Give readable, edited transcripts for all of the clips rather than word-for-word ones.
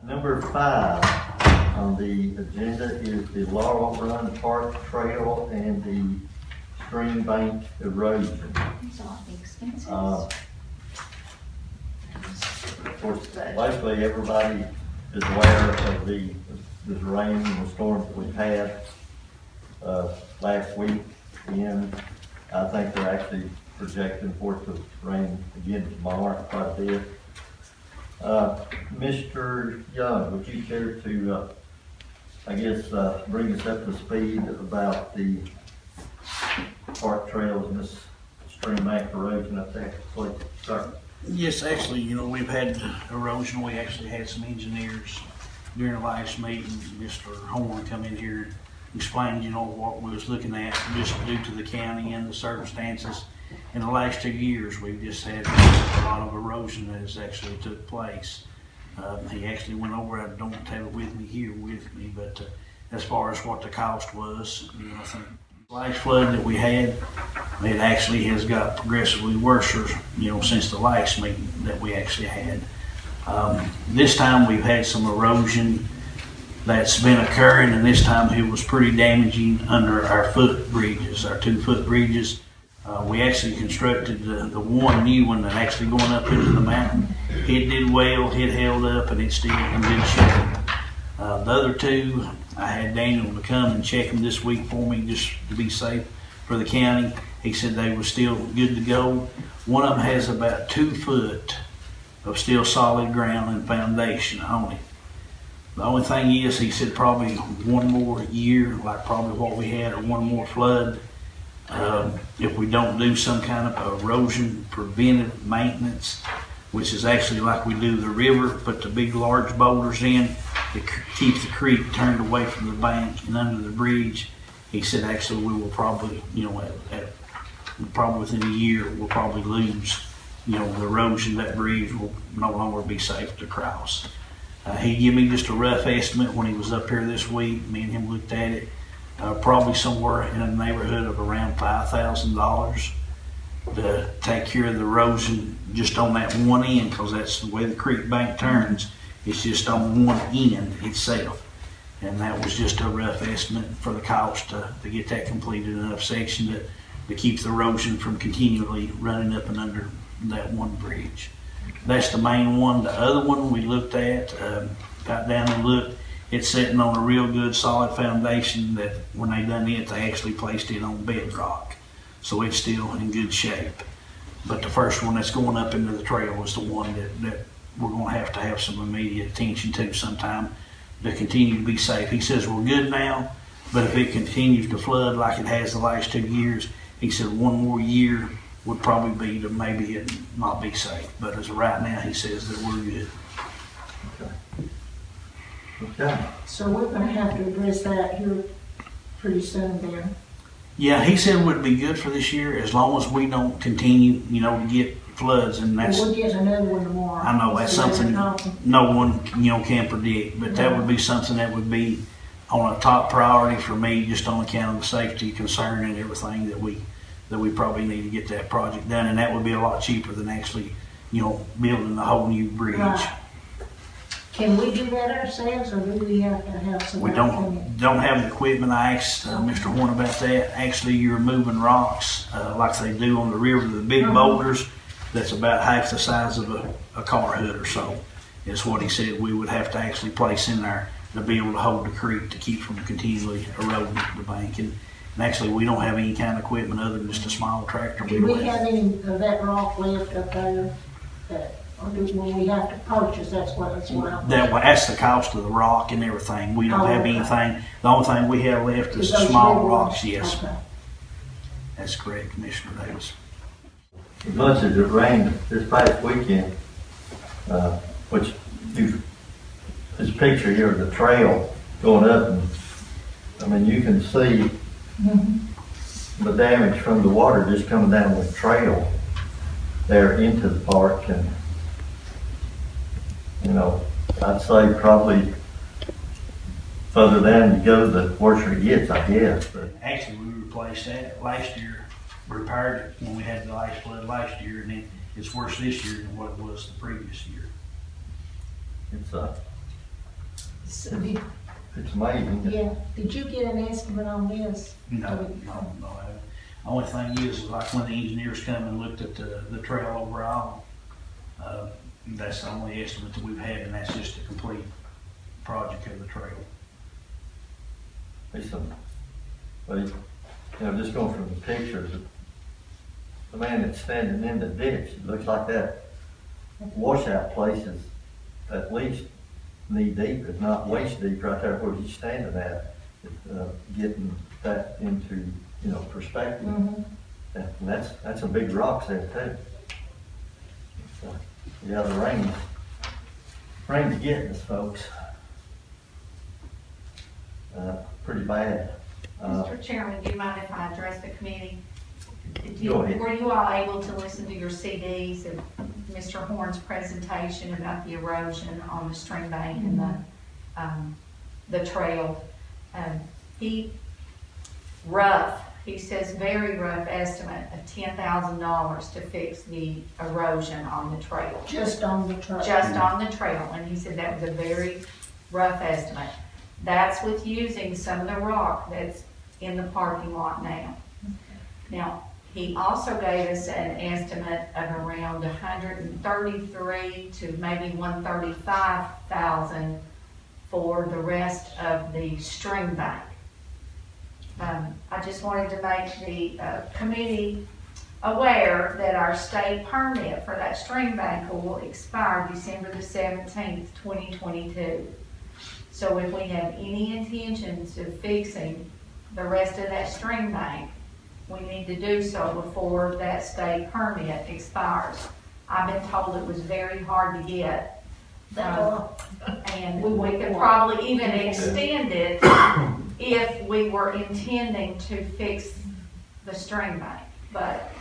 Number 5 on the agenda is the Laurel Run Park Trail and the stream bank erosion. These are the expenses. Of course, basically everybody is aware of the rain and the storms that we've had last week. And I think they're actually projecting for it to rain again tomorrow quite a bit. Mr. Young, would you care to, bring us up to speed about the park trails and this stream bank erosion up there, please? Sir. Yes, actually, we've had erosion. We actually had some engineers during the last meeting. Mr. Horn come in here and explained, what we was looking at just due to the county and the circumstances. In the last 2 years, we've just had a lot of erosion that has actually took place. He actually went over, I don't have it with me here with me, but as far as what the cost was, I think the last flood that we had, it actually has got progressively worse, since the last meeting that we actually had. This time we've had some erosion that's been occurring, and this time it was pretty damaging under our foot bridges, our 2-foot bridges. We actually constructed the one new one that actually going up into the mountain. It did well, it held up, and it's still in good shape. The other two, I had Daniel to come and check them this week for me just to be safe for the county. He said they were still good to go. One of them has about 2 foot of still solid ground and foundation on it. The only thing is, he said probably one more year, like probably what we had, or one more flood, if we don't do some kind of erosion preventive maintenance, which is actually like we do the river, put the big large boulders in, it keeps the creek turned away from the bank and under the bridge. He said actually we will probably, probably within a year, we'll probably lose, the erosion. That bridge will no longer be safe to cross. He gave me just a rough estimate when he was up here this week. Me and him looked at it. Probably somewhere in the neighborhood of around $5,000 to take care of the erosion just on that one end, because that's the way the creek bank turns. It's just on one end itself. And that was just a rough estimate for the cost to get that completed, enough section to keep the erosion from continually running up and under that one bridge. That's the main one. The other one we looked at, got down and looked. It's sitting on a real good solid foundation that when they done it, they actually placed it on bedrock. So it's still in good shape. But the first one that's going up into the trail is the one that we're going to have some immediate attention to sometime to continue to be safe. He says we're good now, but if it continues to flood like it has the last 2 years, he said one more year would probably be to maybe it not be safe. But as of right now, he says that we're good. Okay. So we're gonna have to address that here pretty soon then. Yeah, he said it would be good for this year as long as we don't continue, to get floods, and that's. We're getting another one tomorrow. I know that's something no one, can predict, but that would be something that would be on a top priority for me, just on account of the safety concern and everything that we probably need to get that project done, and that would be a lot cheaper than actually, building a whole new bridge. Right. Can we do that ourselves, or do we have to have somebody We come in? don't have the equipment. I asked Mr. Horn about that. Actually, you're moving rocks like they do on the river, the big boulders. That's about half the size of a car hood or so. Is what he said we would have to actually place in there to be able to hold the creek to keep from continually eroding the bank. And actually, we don't have any kind of equipment other than just a small tractor. Do we have any of that rock left up there? Or will we have to purchase? That's what I'm. That's the cost of the rock and everything. We don't have anything. The only thing we have left is the Those small big rocks. ones? Yes, Okay. that's correct, Commissioner Davis. As much as it rained this past weekend, which this picture here of the trail going up, and you can see the damage from the water just coming down the trail there into the park. And I'd say probably further down you go, the worse it gets, I guess. But Actually, we replaced that last year, repaired it when we had the last flood last year, and then it's worse this year than what it was the previous year. it's So did, It's amazing. yeah, did you get an estimate on this? No. Only thing is like when the engineers come and looked at the trail overall, that's the only estimate that we've had, and that's just a complete project of the trail. It's but you know, just going from the pictures, the man that's standing in the ditch, it looks like that washout place is at least knee deep, if not waist deep, right there where he's standing at, getting that into, you know, perspective. Mhm. And that's a big rock there too. So, yeah, the rain's getting us, folks. Pretty bad. Mr. Chairman, do you mind if I address the committee? Go ahead. Were you all able to listen to your CDs of Mr. Horn's presentation about the erosion on the stream bank and the trail? He says very rough estimate of $10,000 to fix the erosion on the trail. Just on the trail? Just on the trail, and he said that was a very rough estimate. That's with using some of the rock that's in the parking lot now. Now, he also gave us an estimate of around 133 to maybe 135,000 for the rest of the stream bank. I just wanted to make the committee aware that our state permit for that stream bank will expire December the 17th, 2022. So if we have any intentions of fixing the rest of that stream bank, we need to do so before that state permit expires. I've been told it was very hard to get. And we could probably even extend it if we were intending to fix the stream bank. But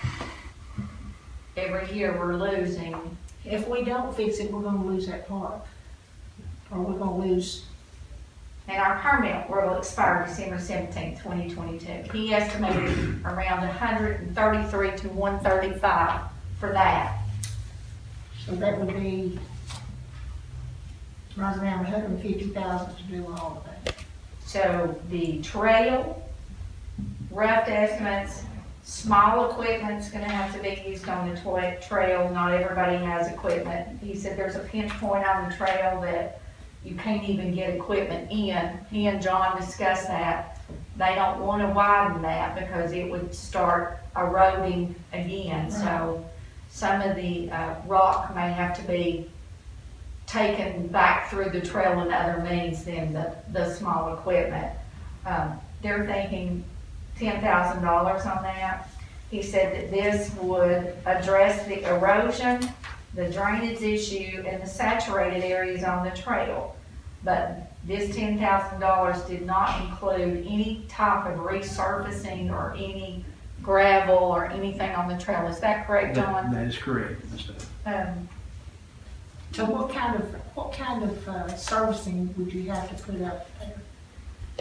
every year we're losing. If we don't fix it, we're gonna lose that park. Or we're gonna lose. And our permit will expire December 17th, 2022. He estimated around 133 to 135 for that. So that would be right around 150,000 to do all of that. So the trail, rough estimates, small equipment's gonna have to be used on the trail. Not everybody has equipment. He said there's a pinch point on the trail that you can't even get equipment in. He and John discussed that. They don't want to widen that because it would start eroding again. So some of the rock may have to be taken back through the trail in other means than the small equipment. They're thinking $10,000 on that. He said that this would address the erosion, the drainage issue, and the saturated areas on the trail. But this $10,000 did not include any type of resurfacing or any gravel or anything on the trail. Is that correct, John? That is correct, Ms. Dove. So what kind of servicing would you have to put up there?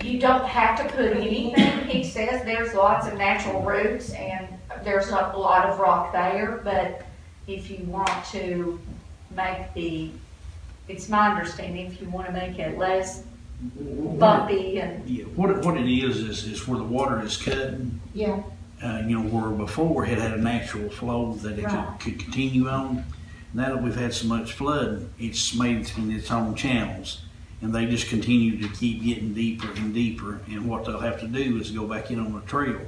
You don't have to put anything. He says there's lots of natural roots and there's a lot of rock there, but if you want to make it's my understanding, if you want to make it less bumpy and. Yeah, what it is where the water is cut, Yeah, where before it had a natural flow that it Right. could continue on. Now that we've had so much flood, it's made it in its own channels, and they just continue to keep getting deeper and deeper. And what they'll have to do is go back in on the trail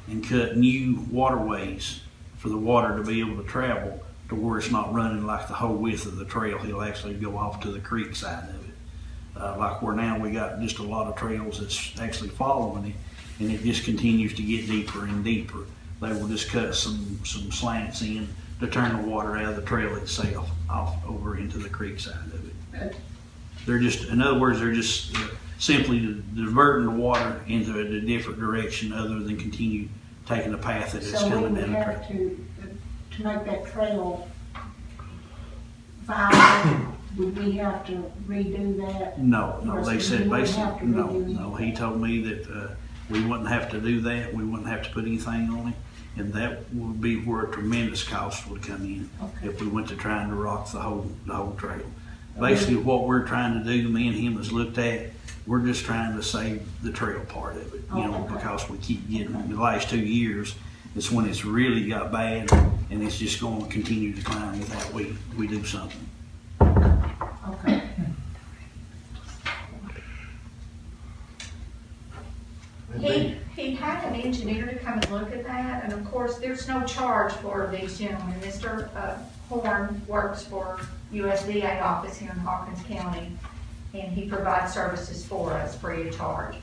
and cut new waterways for the water to be able to travel to where it's not running like the whole width of the trail. He'll actually go off to the creek side of it. Like where now we got just a lot of trails that's actually following it, and it just continues to get deeper and deeper. They will just cut some slants in to turn the water out of the trail itself off over into the creek side of it. They're just, in other words, they're just simply diverting the water into a different direction other than continue taking the path that it's so we coming would down the have trail. to make that trail viable, would we have to redo that? No, they Yes, said we wouldn't basically, have to redo no, anything. he told me that, we wouldn't have to do that, we wouldn't have to put anything on it, and that would be where a tremendous cost would come in Okay. if we went to trying to rock the whole trail. Basically, what we're trying to do, me and him has looked at, we're just trying to save the trail part of it, you know, Okay. because we keep getting, the last 2 years, it's when it's really got bad, and it's just gonna continue to climb without we do something. Okay. He had an engineer to come and look at that, and of course, there's no charge for these gentlemen. Mr. Horn works for USDA office here in Hawkins County, and he provides services for us free of charge.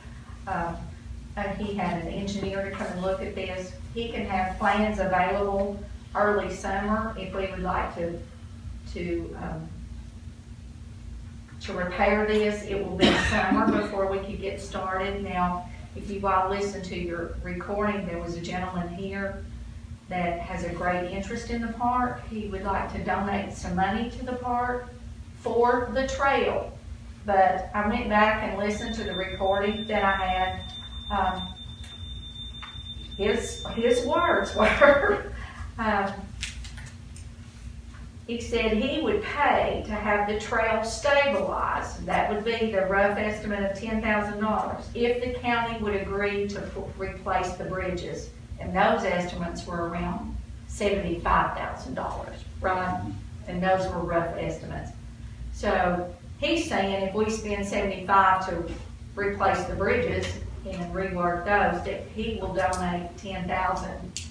He had an engineer to come and look at this. He can have plans available early summer if we would like to repair this. It will be summer before we could get started. Now, if you all listen to your recording, there was a gentleman here that has a great interest in the park. He would like to donate some money to the park for the trail. But I went back and listened to the recording that I had. His words were, he said he would pay to have the trail stabilized. That would be the rough estimate of $10,000 if the county would agree to replace the bridges. And those estimates were around $75,000, right? And those were rough estimates. So he's saying if we spend $75,000 to replace the bridges and rework those, that he will donate $10,000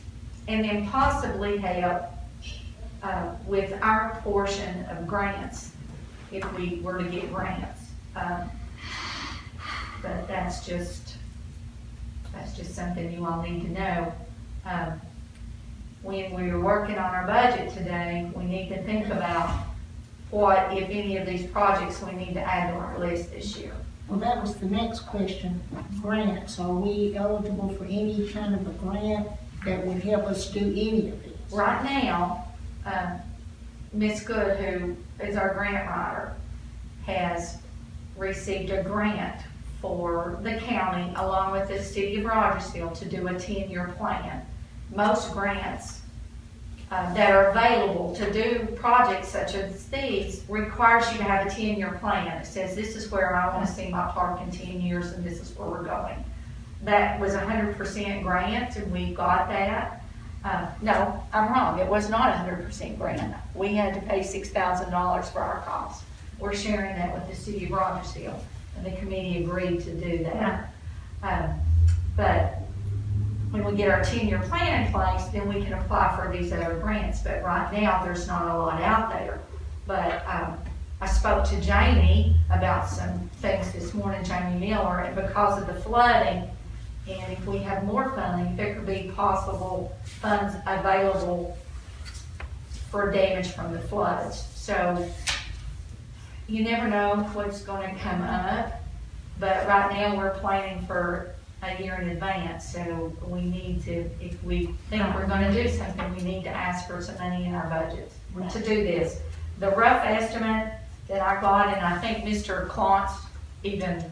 and then possibly help with our portion of grants if we were to get grants. But that's just something you all need to know. When we were working on our budget today, we need to think about what, if any of these projects, we need to add to our list this year. Well, that was the next question, grants. Are we eligible for any kind of a grant that would help us do any of this? Right now, Ms. Good, who is our grant writer, has received a grant for the county along with the city of Rogersville to do a 10-year plan. Most grants that are available to do projects such as these requires you to have a 10-year plan. It says this is where I want to see my park in 10 years and this is where we're going. That was 100% grant and we got that. No, I'm wrong. It was not 100% grant. We had to pay $6,000 for our costs. We're sharing that with the city of Rogersville, and the committee agreed to do that. But when we get our 10-year plan in place, then we can apply for these other grants. But right now, there's not a lot out there. But I spoke to Jamie about some things this morning, Jamie Miller, and because of the flooding, and if we have more funding, there could be possible funds available for damage from the floods. So you never know what's going to come up, but right now we're planning for a year in advance. So we need to, if we think we're going to do something, we need to ask for some money in our budget to do this. The rough estimate that I got, and I think Mr. Klontz even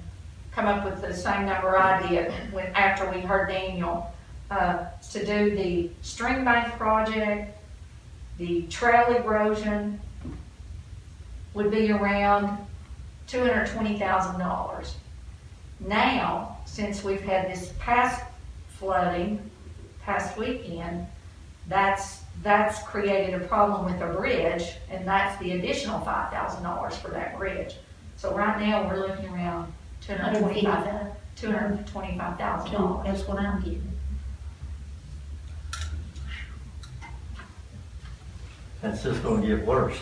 come up with the same number I did after we heard Daniel, to do the string bank project, the trail erosion would be around $220,000. Now, since we've had this past flooding, past weekend, that's created a problem with the bridge, and that's the additional $5,000 for that bridge. So right now, we're looking around $225,000. That's what I'm getting. That's just gonna get worse.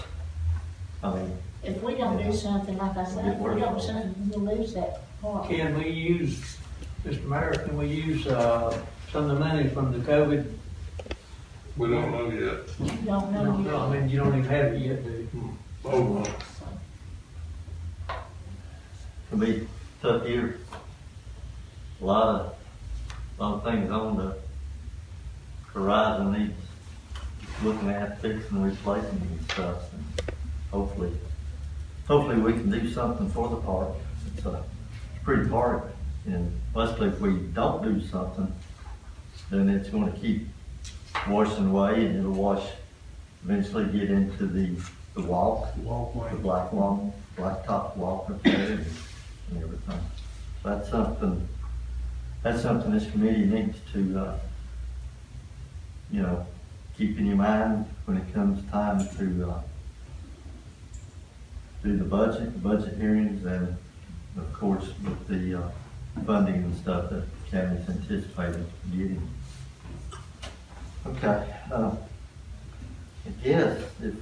I mean, If we don't do something, like I said, if we don't do something, we'll lose that part. Can we use, Mr. Mayor, can we use, some of the money from the COVID? We don't know yet. You don't know No, I yet. mean, you don't even have it yet, do you? Oh, well. it'll be a tough year. A lot of things on the horizon needs looking at, fixing, replacing and stuff. And hopefully we can do something for the park. It's a pretty park, and mostly if we don't do something, then it's gonna keep washing away, and it'll eventually get into the the walk, the Walkway. black top walk up there and everything. That's something this committee needs to, keep in your mind when it comes time to, do the budget hearings, and of course with the, funding and stuff that the county's anticipating getting. Okay, I guess if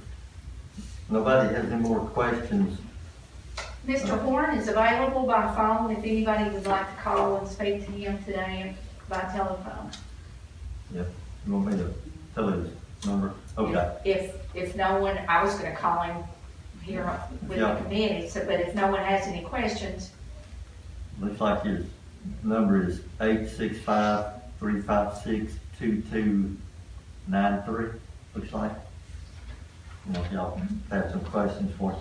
nobody has any more questions, Mr. Horn is available by phone if anybody would like to call and speak to him today by telephone. you want me to tell his number? Okay, If no one, I was gonna call him here with the Yeah. committee, so, but if no one has any questions, looks like his number is 865-356-2293, looks like. If y'all have some questions for him,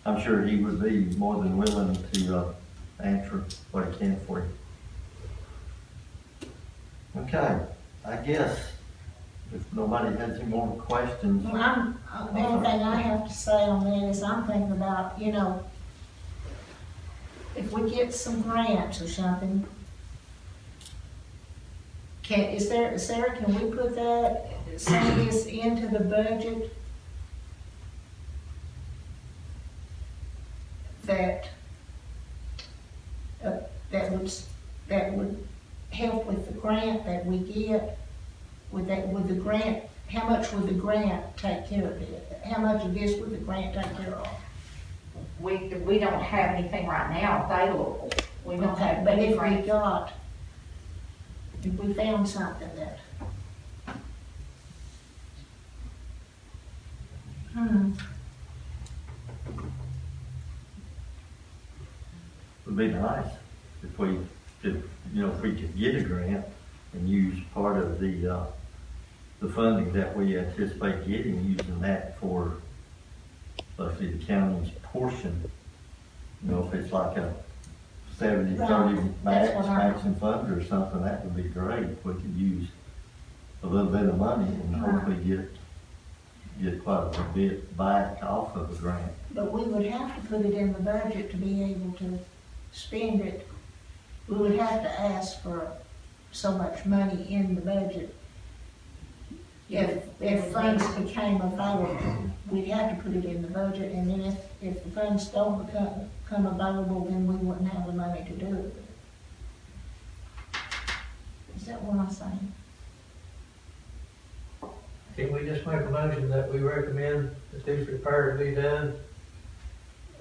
I'm sure he would be more than willing to, answer what he can for you. Okay, I guess if nobody has any more questions. Well, the only thing I have to say on that is I'm thinking about, if we get some grants or something, Sarah, can we put some of this into the budget? That would help with the grant that we get, with the grant, how much would the grant take care of it? How much of this would the grant take care of? we don't have anything right now available. We don't Okay, have but any if we grant. if we found something that. Would be nice if we could, if we could get a grant and use part of the funding that we anticipate getting, using that for, let's see, the county's portion. If it's like a 70-30 Right, that's what I- matching fund or something, that would be great. If we could use a little bit of money and hopefully get quite a bit back off of the grant. But we would have to put it in the budget to be able to spend it. We would have to ask for so much money in the budget. If funds became available, we'd have to put it in the budget, and then if the funds don't become available, then we wouldn't have the money to do it. Is that what I'm saying? Can we just make a motion that we recommend that these repairs be done?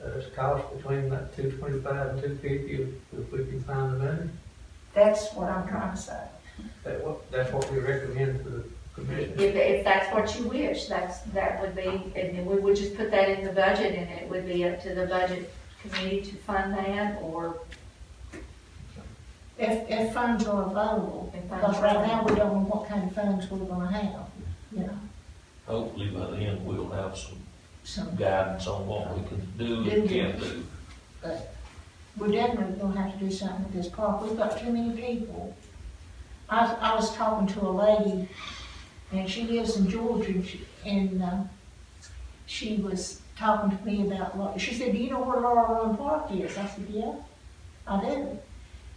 It's cost between that $225 and $250 if we can find the money. That's what I'm trying to say. That's what we recommend for the commission. If that's what you wish, that would be, and then we would just put that in the budget, and it would be up to the budget committee to fund that, or If funds are available, If funds because are right now available. we don't know what kind of funds we're gonna have, Hopefully by then we'll have some so. guidance on what we can do and can't do. But we're definitely gonna have to do something with this park. We've got too many people. I was talking to a lady, and she lives in Georgia, and she was talking to me about, she said, do you know where Laurel Run Park is? I said, yeah, I do.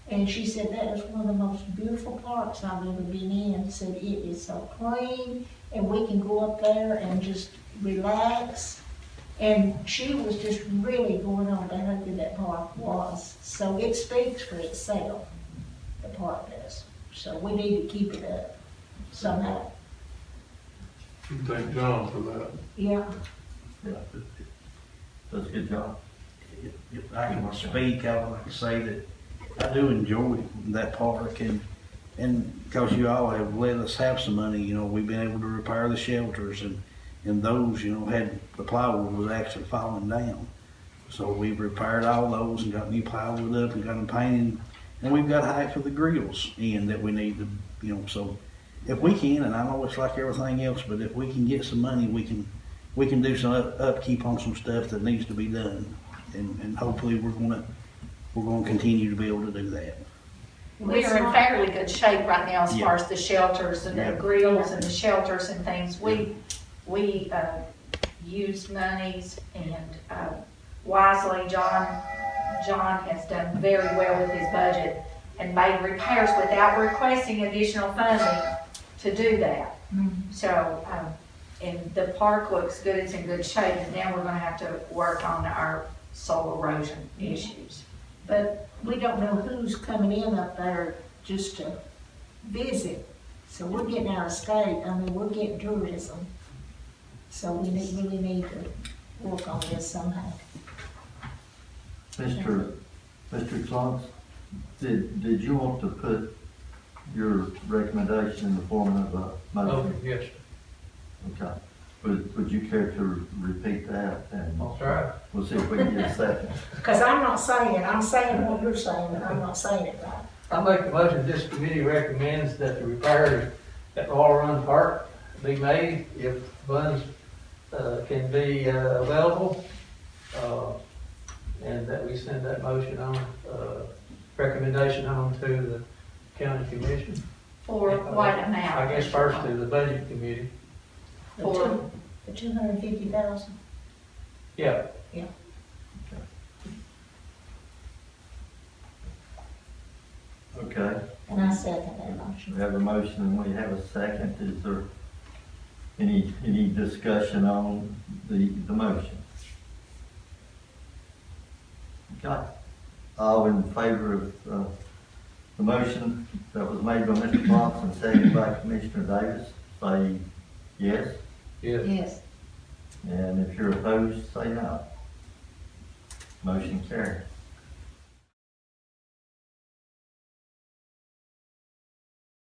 And she said, that is one of the most beautiful parks I've ever been in. Said, it is so clean, and we can go up there and just relax. And she was just really going on to how good that park was. So it speaks for itself, the park does. So we need to keep it up somehow. You can thank John for that. Yeah. Yeah, does a good job. If I can speak, I would like to say that I do enjoy that park, and because you all have let us have some money, we've been able to repair the shelters, and those, had, the plywood was actually falling down. So we've repaired all those and got new plywood up and got them painted, and we've got half of the grills in that we need to, so if we can, and I know it's like everything else, but if we can get some money, we can do some upkeep on some stuff that needs to be done, and hopefully we're gonna continue to be able to do that. we are in fairly good shape right now as Yeah. far as the shelters and Yeah. the grills and the shelters and things. We used monies and, wisely, John has done very well with his budget and made repairs without requesting additional funding to do that. So, and the park looks good, it's in good shape, and now we're gonna have to work on our soil erosion issues. But we don't know who's coming in up there just to visit. So we're getting out of state, I mean, we're getting tourism. So we really need to work on this somehow. Mr. Clance, did you want to put your recommendation in the form of a motion? Okay, yes, sir. Okay. Would you care to repeat that? And I'll try. we'll see if we can get a second. Because I'm not saying it, I'm saying what you're saying, but I'm not saying it right. I make the motion, this committee recommends that the repairs at Laurel Run Park be made if funds can be available. And that we send that motion on, recommendation on to the county commission. For what amount? I guess first to the budget committee. For, The 250,000. Yeah. Okay. And I second that motion. We have a motion and we have a second. Is there any discussion on the motion? Okay. All in favor of the motion that was made by Mr. Fox and seconded by Commissioner Davis, say yes. Yes. Yes. And if you're opposed, say no. Motion carried.